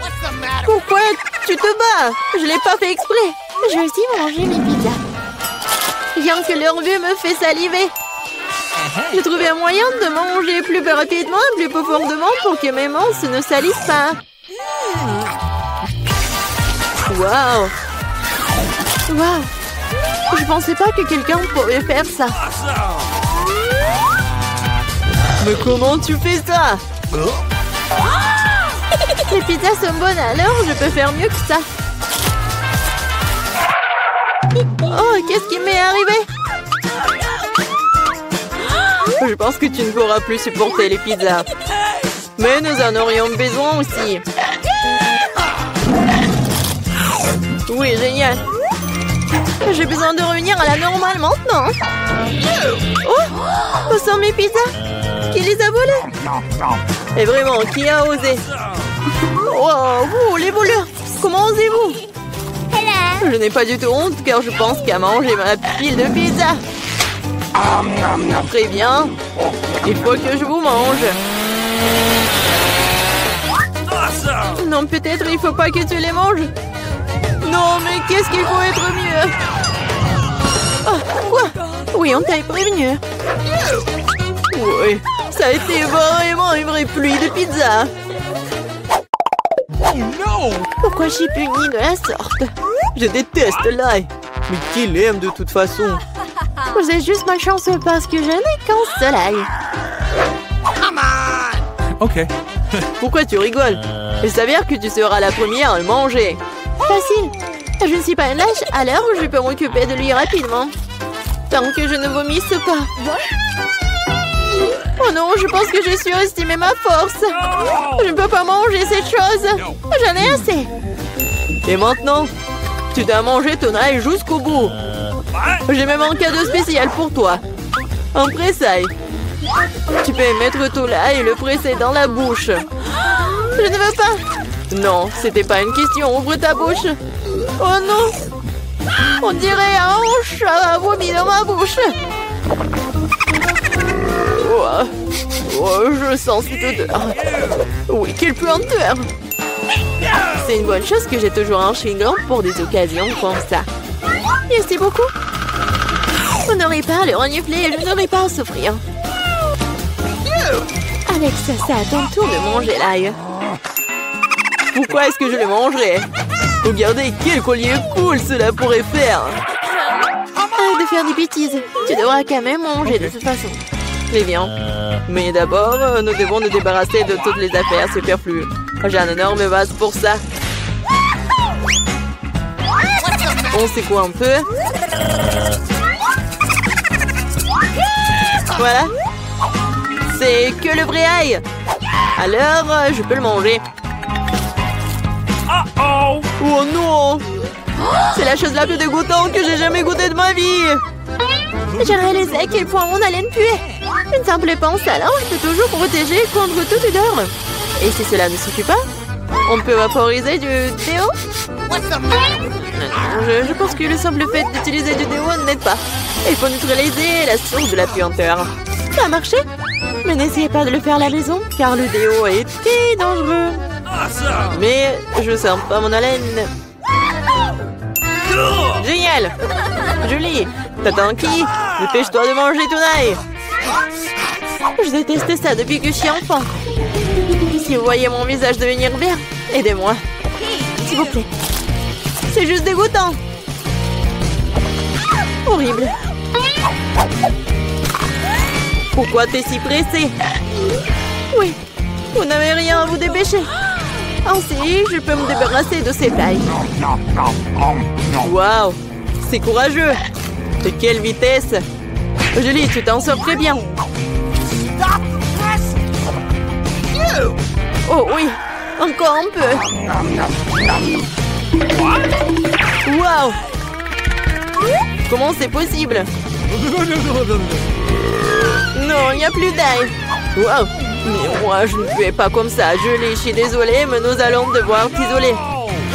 pourquoi tu te bats? Je l'ai pas fait exprès. Je vais aussi manger mes pizzas. Rien que leur vue me fait saliver. J'ai trouvé un moyen de manger plus rapidement et plus profondément pour que mes mains ne salissent pas. Waouh! Waouh! Je pensais pas que quelqu'un pourrait faire ça. Mais comment tu fais ça? Les pizzas sont bonnes, alors je peux faire mieux que ça. Oh, qu'est-ce qui m'est arrivé? Je pense que tu ne pourras plus supporter les pizzas. Mais nous en aurions besoin aussi. Oui, génial. J'ai besoin de revenir à la normale maintenant. Oh, où sont mes pizzas? Qui les a volées? Et vraiment, qui a osé? Oh, vous, les voleurs! Comment osez-vous? Je n'ai pas du tout honte car je pense qu'à manger ma pile de pizza. Très bien. Il faut que je vous mange. Non, peut-être il faut pas que tu les manges. Non, mais qu'est-ce qu'il faut être mieux? Oh, quoi? Oui, on t'a prévenu. Oui, ça a été vraiment une vraie pluie de pizza. Oh non! Pourquoi je suis punie de la sorte? Je déteste l'ail. Mais qui l'aime de toute façon? Vous êtes juste malchanceux parce que je n'ai qu'un seul ail. Ok. Pourquoi tu rigoles? Il s'avère que tu seras la première à le manger. Facile. Je ne suis pas une lâche, alors je peux m'occuper de lui rapidement. Tant que je ne vomisse pas. Oh non, je pense que j'ai surestimé ma force. Je ne peux pas manger cette chose. J'en ai assez. Et maintenant, tu dois manger ton ail jusqu'au bout. J'ai même un cadeau spécial pour toi. Un pressail. Tu peux mettre ton ail et le presser dans la bouche. Je ne veux pas. Non, c'était pas une question. Ouvre ta bouche. Oh non. On dirait un chat a vomi dans ma bouche. Oh, je sens cette odeur. Oui, quelle puanteur. C'est une bonne chose que j'ai toujours un chewing-gum pour des occasions comme ça. Merci beaucoup. Vous n'aurez pas à le renifler et je n'aurai pas à souffrir. Alex, c'est à ton tour de manger l'ail. Pourquoi est-ce que je le mangerais? Regardez quel collier cool cela pourrait faire. Arrête de faire des bêtises. Tu devras quand même manger de toute façon. Très bien. Mais d'abord, nous devons nous débarrasser de toutes les affaires superflues. J'ai un énorme vase pour ça. On secoue un peu. Voilà. C'est que le vrai ail. Alors, je peux le manger. Uh-oh. Oh non! C'est la chose la plus dégoûtante que j'ai jamais goûtée de ma vie. J'ai réalisé à quel point mon haleine puait. Une simple pince à linge peut toujours protéger contre toute odeur. Et si cela ne suffit pas, on peut vaporiser du déo. Je pense que le simple fait d'utiliser du déo n'aide pas. Il faut neutraliser la source de la puanteur. Ça a marché? Mais n'essayez pas de le faire à la maison, Car le déo est très dangereux. Awesome. Mais je sens pas mon haleine. Cool. Génial! Julie, t'attends qui? Dépêche-toi de manger ton ail. Je déteste ça depuis que je suis enfant. Si vous voyez mon visage devenir vert, aidez-moi. S'il vous plaît. C'est juste dégoûtant. Horrible. Pourquoi t'es si pressée? Oui. Vous n'avez rien à vous dépêcher. Ainsi, je peux me débarrasser de ces tailles. Waouh, c'est courageux. De quelle vitesse. Julie, tu t'en sors très bien. Oh oui, encore un peu. Waouh. Comment c'est possible? Non, il n'y a plus d'ail. Waouh. Mais moi, je ne fais pas comme ça. Julie, je suis désolée, mais nous allons devoir t'isoler.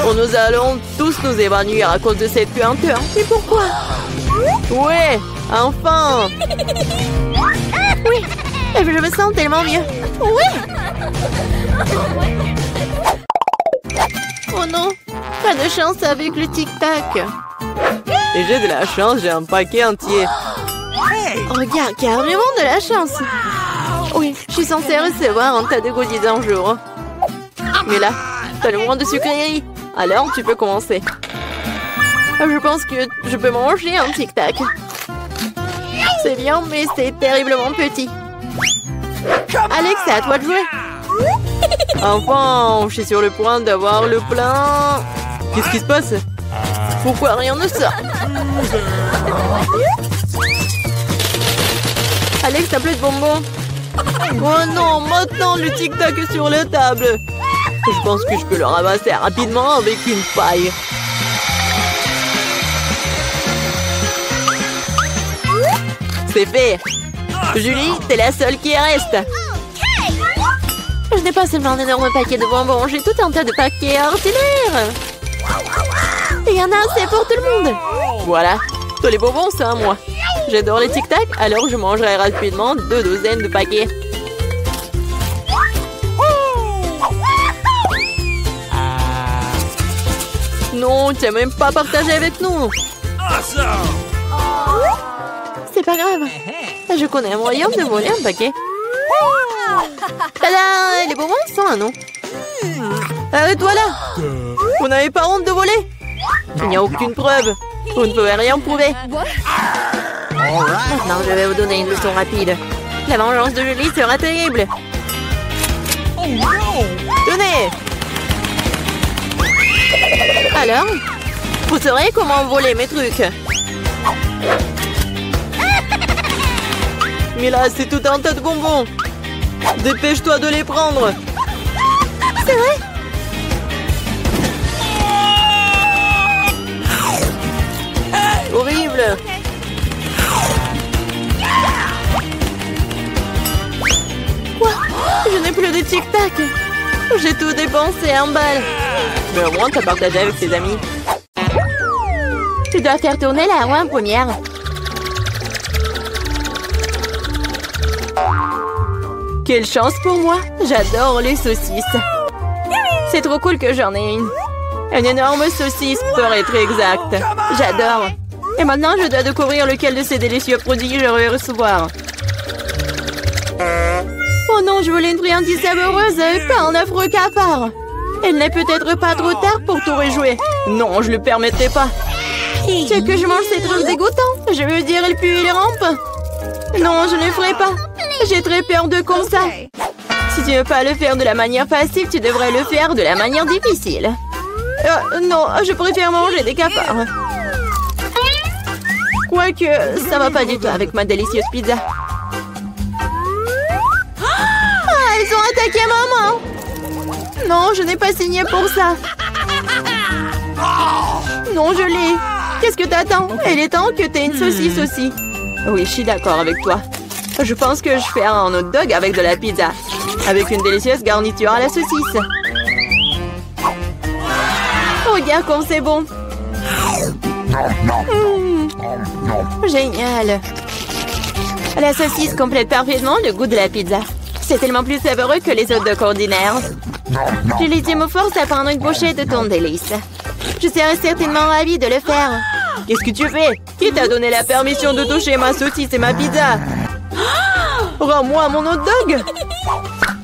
Nous allons tous nous évanouir à cause de cette puanteur. Mais pourquoi? Ouais, enfin. Oui. Et je me sens tellement mieux. Oui. Oh non. Pas de chance avec le tic-tac. Et j'ai de la chance, j'ai un paquet entier. Regarde, carrément de la chance. Oui, je suis censée recevoir un tas de goodies un jour. Mais là, t'as le moins de sucreries. Alors, tu peux commencer. Je pense que je peux manger un tic-tac. C'est bien, mais c'est terriblement petit. Alex, c'est à toi de jouer. Enfin, je suis sur le point d'avoir le plein. Qu'est-ce qui se passe? Pourquoi rien ne sort? Alex, t'as plus de bonbons. Oh non, maintenant le tic-tac est sur la table. Je pense que je peux le ramasser rapidement avec une paille. C'est fait. Julie, t'es la seule qui reste. Je n'ai pas seulement un énorme paquet de bonbons, j'ai tout un tas de paquets ordinaires. Il y en a assez pour tout le monde. Voilà, tous les bonbons, c'est à moi. J'adore les tic-tac, alors je mangerai rapidement 2 douzaines de paquets. Non, tu n'as même pas partagé avec nous. Awesome. C'est pas grave. Je connais un moyen de voler un paquet. Tada! Les bonbons sont un nom. Arrête-toi là. Vous n'avez pas honte de voler? Il n'y a aucune preuve. Vous ne pouvez rien prouver. Maintenant, je vais vous donner une leçon rapide. La vengeance de Julie sera terrible. Tenez. Alors, Vous saurez comment voler mes trucs. Mais là, c'est tout un tas de bonbons. Dépêche-toi de les prendre. c'est vrai? Horrible. Quoi? Je n'ai plus de tic-tac. J'ai tout dépensé en balles. Mais au moins, t'as partagé avec tes amis. Tu dois faire tourner la roue en première. Quelle chance pour moi. J'adore les saucisses. C'est trop cool que j'en ai une. Une énorme saucisse, pour être exact. J'adore. Et maintenant, je dois découvrir lequel de ces délicieux produits je vais recevoir. Oh non, je voulais une friandise savoureuse, pas un affreux cafard. Il n'est peut-être pas trop tard pour tout rejouer. Non, je le permettrai pas. Tu veux que je mange ces trucs dégoûtants? Je veux dire, elle pue et les rampe. Non, je ne le ferai pas. J'ai très peur de comme ça. Si tu ne veux pas le faire de la manière facile, tu devrais le faire de la manière difficile. Non, je préfère manger des cafards. Quoique, ça va pas du tout avec ma délicieuse pizza. Ah, ils ont attaqué maman. Non, je n'ai pas signé pour ça. Non, je l'ai. Qu'est-ce que t'attends? Il est temps que t'aies une saucisse aussi. Oui, je suis d'accord avec toi. Je pense que je ferai un hot dog avec de la pizza. Avec une délicieuse garniture à la saucisse. Regarde comme c'est bon. Génial. La saucisse complète parfaitement le goût de la pizza. C'est tellement plus savoureux que les hot dogs ordinaires. Julie me force à prendre une bouchée de ton délice. Je serais certainement ravie de le faire. Qu'est-ce que tu fais? Qui t'a donné la permission de toucher ma saucisse et ma pizza? Rends-moi mon hot dog!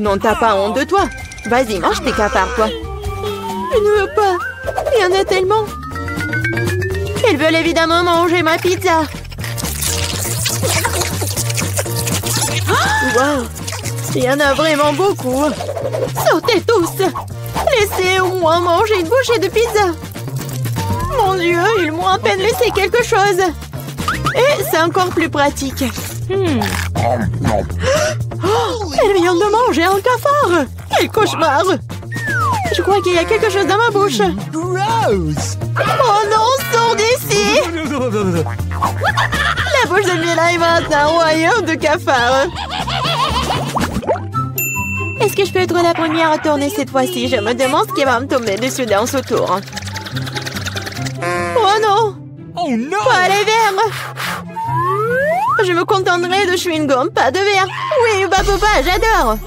Non, t'as pas honte de toi. Vas-y, mange tes cafards, toi. Je ne veux pas. Il y en a tellement. Ils veulent évidemment manger ma pizza. Wow! Il y en a vraiment beaucoup. Sortez tous! Laissez au moins manger une bouchée de pizza. Mon Dieu, ils m'ont à peine laissé quelque chose. Et c'est encore plus pratique. Oh, elle vient de manger un cafard. Quel cauchemar! Je crois qu'il y a quelque chose dans ma bouche. Oh non, sors d'ici! La bouche de Mila est maintenant un royaume de cafards. Est-ce que je peux être la première à tourner cette fois-ci? Je me demande ce qui va me tomber dessus dans ce tour. Oh non! Oh no! Pas les verres! Je me contenterai de chewing-gum, pas de verre. Oui, bah papa, j'adore.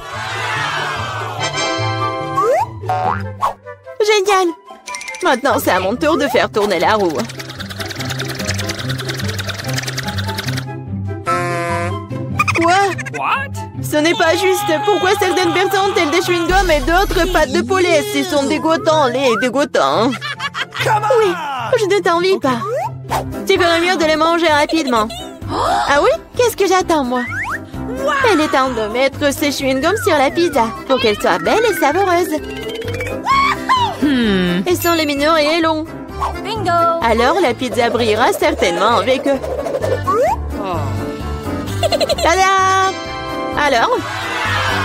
Génial. Maintenant, c'est à mon tour de faire tourner la roue. Quoi? What? Ce n'est pas juste. Pourquoi certaines personnes ont-elles des chewing-gums et d'autres pâtes de poulet? Ils sont dégoûtants, les dégoûtants. Oui, je ne t'envie pas. Tu ferais mieux de les manger rapidement. Ah oui? Qu'est-ce que j'attends, moi? Il est temps de mettre ces chewing-gums sur la pizza pour qu'elle soit belle et savoureuse. Ils sont lumineux et longs. Bingo! Alors, la pizza brillera certainement avec eux. Tada! Alors?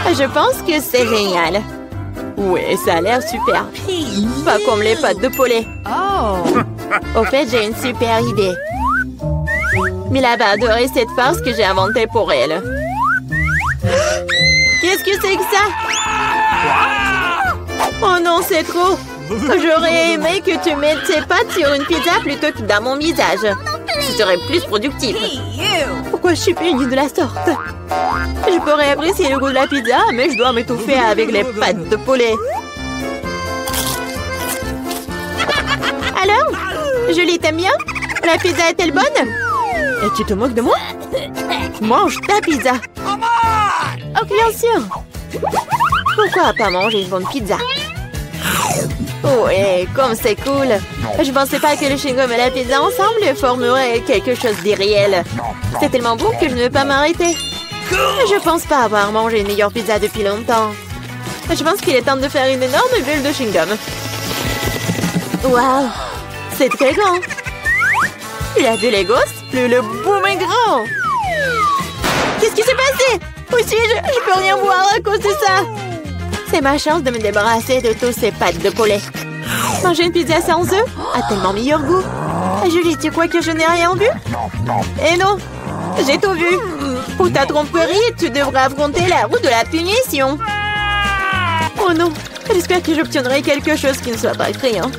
Je pense que c'est génial. Oui, ça a l'air super. Pas comme les pâtes de poulet. Au fait, j'ai une super idée. Mila va adorer cette farce que j'ai inventée pour elle. Qu'est-ce que c'est que ça? Oh non, c'est trop. J'aurais aimé que tu mettes tes pattes sur une pizza plutôt que dans mon visage. Ce serait plus productif. Pourquoi je suis punie de la sorte? Je pourrais apprécier le goût de la pizza, mais je dois m'étouffer avec les pâtes de poulet. Alors? Julie, t'aimes bien? La pizza est-elle bonne? Et tu te moques de moi? Mange ta pizza. Oh, bien sûr. Pourquoi pas manger une bonne pizza? Oh, et comme c'est cool. Je pensais pas que le chewing-gum et la pizza ensemble formeraient quelque chose d'irréel. C'est tellement bon que je ne veux pas m'arrêter. Je pense pas avoir mangé une meilleure pizza depuis longtemps. Je pense qu'il est temps de faire une énorme bulle de chewing-gum. Waouh! C'est très grand. Il a de Legos, plus le boom est grand. Qu'est-ce qui s'est passé? Où suis-je? Je peux rien voir à cause de ça. C'est ma chance de me débarrasser de tous ces pâtes de poulet. Manger une pizza sans œufs a tellement meilleur goût. Julie, tu crois que je n'ai rien vu? Eh non, j'ai tout vu. Pour ta tromperie, tu devras affronter la roue de la punition. Oh non, j'espère que j'obtiendrai quelque chose qui ne soit pas effrayant.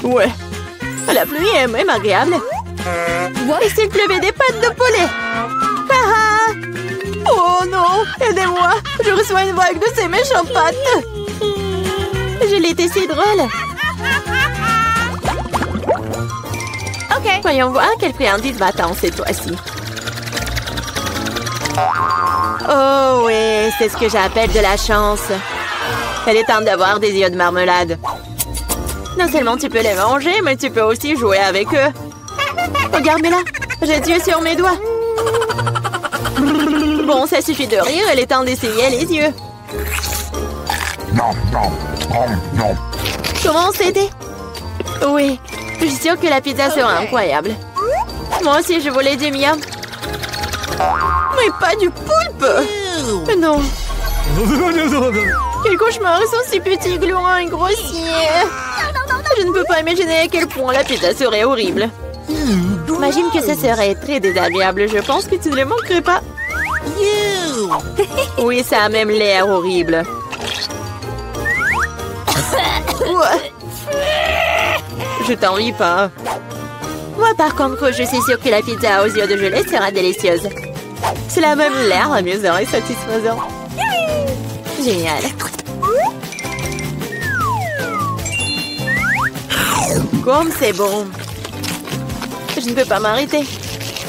Ouais, la pluie est même agréable. Et s'il pleuvait des pâtes de poulet? Ah! Oh non, aidez-moi, je reçois une vague de ces méchantes pâtes. Je l'étais si drôle. Ok, voyons voir quelle friandise va-t-on cette fois-ci. Oh oui, c'est ce que j'appelle de la chance. Il est temps d'avoir des yeux de marmelade. Non seulement tu peux les manger, mais tu peux aussi jouer avec eux. Regarde-moi là, j'ai Dieu sur mes doigts. Bon, ça suffit de rire, il est temps d'essayer les yeux. Comment c'était? Oui, je suis sûre que la pizza sera incroyable. Moi aussi, je voulais du miam. Mais pas du poulpe! Non. Quel cauchemar, ils sont si petits, gluants et grossiers. Je ne peux pas imaginer à quel point la pizza serait horrible. Imagine que ce serait très désagréable. Je pense que tu ne le manquerais pas. Oui, ça a même l'air horrible. Je t'envie pas. Moi, par contre, je suis sûre que la pizza aux yeux de gelée sera délicieuse. Cela a même l'air amusant et satisfaisant. Génial. Comme c'est bon. Je ne peux pas m'arrêter.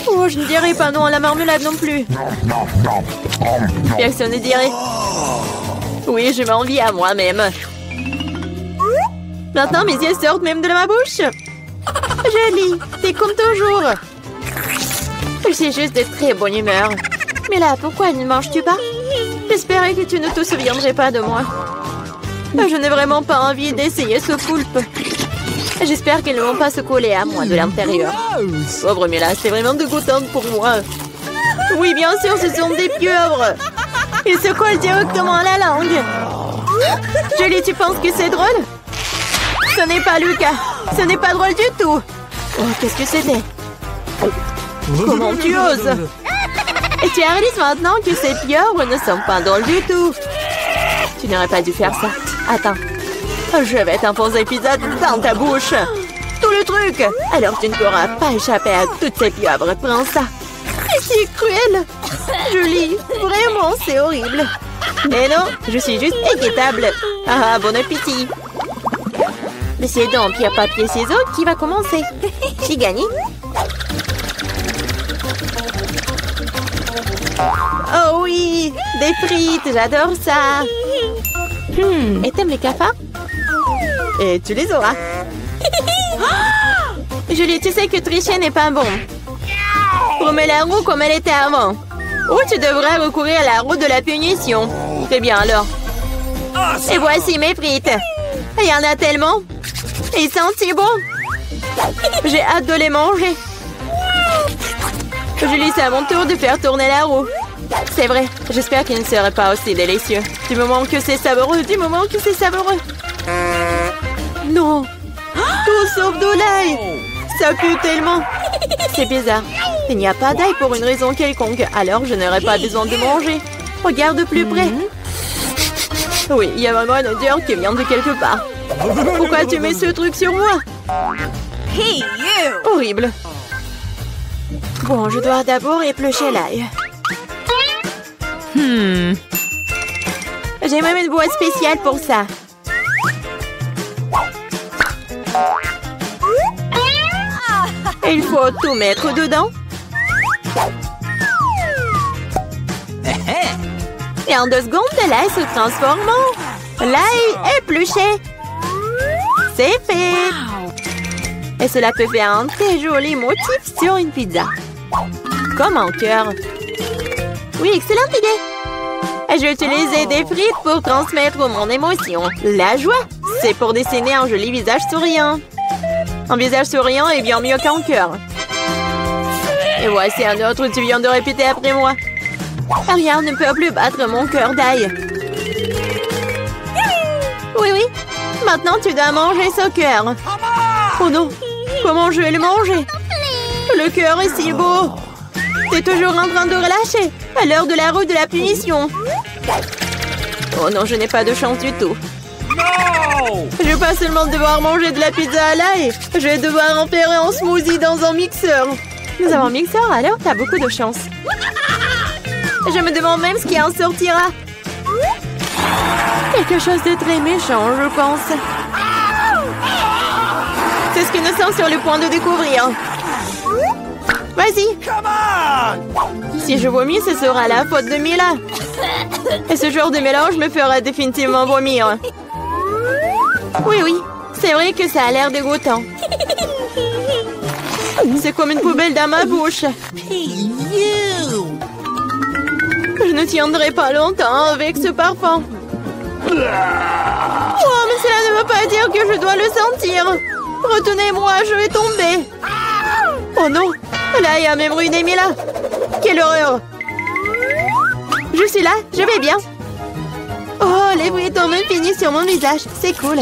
Oh, je ne dirai pas non à la marmelade non plus. Personne ne dirait. Oui, je m'envie à moi-même. Maintenant, mes yeux sortent même de ma bouche. Jolie, t'es comme toujours. Je suis juste de très bonne humeur. Mais là, pourquoi ne manges-tu pas? J'espérais que tu ne te souviendrais pas de moi. Je n'ai vraiment pas envie d'essayer ce poulpe. J'espère qu'ils ne vont pas se coller à moi de l'intérieur. Pauvre Mila, c'est vraiment dégoûtant pour moi. Oui, bien sûr, ce sont des pieuvres. Ils se collent directement à la langue. Julie, tu penses que c'est drôle? Ce n'est pas Lucas. Ce n'est pas drôle du tout. Oh, qu'est-ce que c'était? Comment tu oses? Et tu réalises maintenant que ces pieuvres ne sont pas drôles du tout. Tu n'aurais pas dû faire ça. Attends. Je vais t'enfoncer pizza dans ta bouche. Tout le truc. Alors tu ne pourras pas échapper à toutes ces pieuvres. Prends ça. C'est cruel. Julie, vraiment, c'est horrible. Mais non, je suis juste équitable. Ah, bon appétit. Mais c'est donc pierre, papier, ciseaux qui va commencer. J'ai gagné. Oh oui, des frites, j'adore ça. Et t'aimes les cafards? Et tu les auras. Julie, tu sais que tricher n'est pas bon. Remets la roue comme elle était avant. Ou tu devrais recourir à la roue de la punition. Très bien alors. Et voici mes frites. Il y en a tellement. Ils sentent si bon. J'ai hâte de les manger. Julie, c'est à mon tour de faire tourner la roue. C'est vrai, j'espère qu'il ne serait pas aussi délicieux. Du moment que c'est savoureux, du moment que c'est savoureux. Non, tout sauf de l'ail. Ça pue tellement. C'est bizarre. Il n'y a pas d'ail pour une raison quelconque, alors je n'aurais pas besoin de manger. Regarde de plus près. Oui, il y a vraiment une odeur qui vient de quelque part. Pourquoi tu mets ce truc sur moi? Hey, you! Horrible. Bon, je dois d'abord éplucher l'ail. J'ai même une boîte spéciale pour ça. Il faut tout mettre dedans. Et en 2 secondes, l'ail se transforme en l'ail épluché. C'est fait. Et cela peut faire un très joli motif sur une pizza. Comme un cœur. Oui, excellente idée. Je vais utiliser des frites pour transmettre mon émotion. La joie, c'est pour dessiner un joli visage souriant. Un visage souriant est bien mieux qu'un cœur. Et voici un autre, tu viens de répéter après moi. Rien ne peut plus battre mon cœur d'ail. Oui, oui. Maintenant, tu dois manger ce cœur. Oh non, comment je vais le manger? Le cœur est si beau. T'es toujours en train de relâcher à l'heure de la roue de la punition. Oh non, je n'ai pas de chance du tout. Je vais pas seulement devoir manger de la pizza à l'ail, je vais devoir en faire un smoothie dans un mixeur. Nous avons un mixeur, alors t'as beaucoup de chance. Je me demande même ce qui en sortira. Quelque chose de très méchant, je pense. C'est ce que nous sommes sur le point de découvrir. Vas-y. Si je vomis, ce sera la faute de Mila. Et ce genre de mélange me fera définitivement vomir. Oui, oui, C'est vrai que ça a l'air dégoûtant. C'est comme une poubelle dans ma bouche. Je ne tiendrai pas longtemps avec ce parfum. Oh, mais cela ne veut pas dire que je dois le sentir. Retenez-moi, je vais tomber. Oh non, là, il y a même ruiné Mila. Quelle horreur. Je suis là, je vais bien. Oh, les bruits tombent finis sur mon visage. C'est cool.